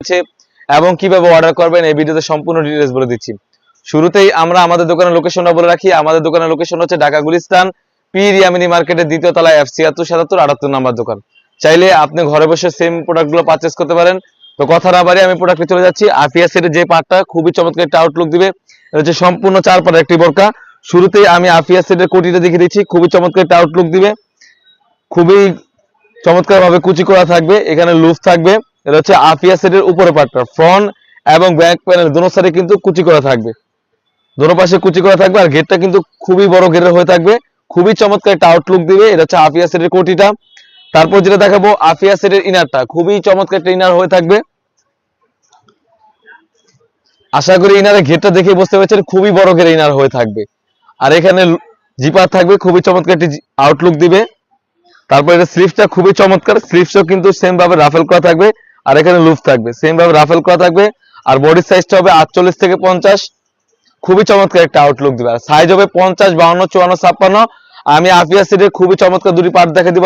আছে এবং কিভাবে অর্ডার করবেন এই ভিডিওতে সম্পূর্ণ ডিটেইলস বলে দিচ্ছি। শুরুতেই আমরা আমাদের দোকানের লোকেশনটা বলে রাখি। আমাদের দোকানের লোকেশন হচ্ছে ঢাকা গুলিস্তান পীর ইয়ামিনী মার্কেটের দ্বিতীয় তলায় F76 77 78 নাম্বার দোকান। চাইলে আপনি ঘরে বসে সেম প্রোডাক্টগুলো পারচেজ করতে পারেন। তো কথা না বাড়িয়ে আমি প্রোডাক্টে চলে যাচ্ছি। আফিয়া সেটের যে পার্টটা খুবই চমৎকার একটা আউটলুক দিবে, এটা হচ্ছে সম্পূর্ণ 4 পার্টের একটি বোরকা। শুরুতেই আমি আফিয়া সেটের কোটিটা দেখিয়ে দিচ্ছি, খুবই চমৎকার একটা আউটলুক দিবে, খুবই চমৎকার ভাবে কুচি করা থাকবে, এখানে লুফ থাকবে। এটা হচ্ছে আফিয়া সেটের উপরে পার্টটা, ফ্রন্ট এবং ব্যাক প্যানেল দোনো সাইডে কিন্তু কুচি করা থাকবে, দোনো পাশে কুচি করা থাকবে। আর গেটটা কিন্তু খুবই বড় গেটের হয়ে থাকবে, খুবই চমৎকার একটা আউটলুক দিবে। এটা হচ্ছে আফিয়া সেটের কোটিটা। তারপর যেটা দেখাবো আফিয়া সেটের ইনারটা, খুবই চমৎকার একটা ইনার হয়ে থাকবে। আশা করি ইনারের ঘেরটা দেখে বুঝতে পারছেন খুবই বড় ঘের ইনার হয়ে থাকবে। আর এখানে জিপার থাকবে, খুবই চমৎকার একটি আউটলুক দিবে। তারপর এটা স্লিভসটা খুবই চমৎকার, স্লিভসও কিন্তু সেম ভাবে রাফেল করা থাকবে। আর এখানে লুফ থাকবে, সেম ভাবে রাফেল করা থাকবে। আর বডির সাইজটা হবে 48 থেকে 50, খুবই চমৎকার একটা আউটলুক দিবে। আর সাইজ হবে 50, 52, 54, 56। আমি আফিয়া সেটের খুবই চমৎকার দুটি পার্ট দেখে দিব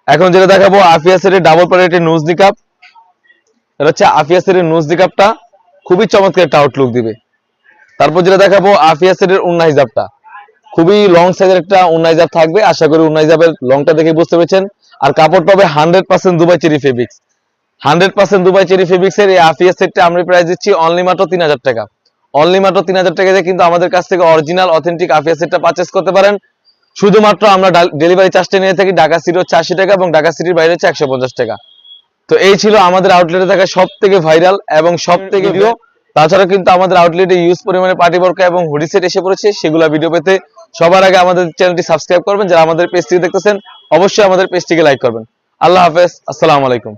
এখন যেটা দেখাবো আফিয়া সেটের ডাবল পার্টের নোজ নিকাপ। এটা হচ্ছে আফিয়া সেটের নোজ নিকাপটা, খুবই চমৎকার একটা আউটলুক দিবে। তারপর যেটা দেখাবো আফিয়া সেটের উন্না হিজাবটা, খুবই লং সাইজের একটা উন্না হিজাব থাকবে। আশা করি উন্না হিজাবের লংটা দেখে বুঝতে পেরেছেন। আর কাপড় পাবে 100% Dubai cherry fabrics, 100% Dubai cherry fabrics এর এই আফিয়া সেটটা আমরা প্রাইস দিচ্ছি অনলি মাত্র 3000 টাকা। অনলি মাত্র 3000 টাকাতে কিন্তু আমাদের কাছ থেকে অরিজিনাল অথেন্টিক আফিয়া সেটটা পারচেজ করতে পারেন। শুধুমাত্র আমরা ডেলিভারি চার্জটা নিয়ে থাকি, ঢাকা সিটি হচ্ছে 80 টাকা এবং ঢাকা সিটির বাইরে হচ্ছে 150 টাকা। তো এই ছিল আমাদের আউটলেটে থাকা সব থেকে ভাইরাল এবং সব থেকে ভিডিও। তাছাড়া কিন্তু আমাদের আউটলেটে ইউজ পরিমাণে পার্টি বোরকা এবং হুডি সেট এসে পড়েছে, সেগুলো ভিডিও পেতে সবার আগে আমাদের চ্যানেলটি সাবস্ক্রাইব করবেন। যারা আমাদের পেজটি দেখতেছেন অবশ্যই আমাদের পেজটিকে লাইক করবেন। আল্লাহ হাফেজ, আসসালামু আলাইকুম।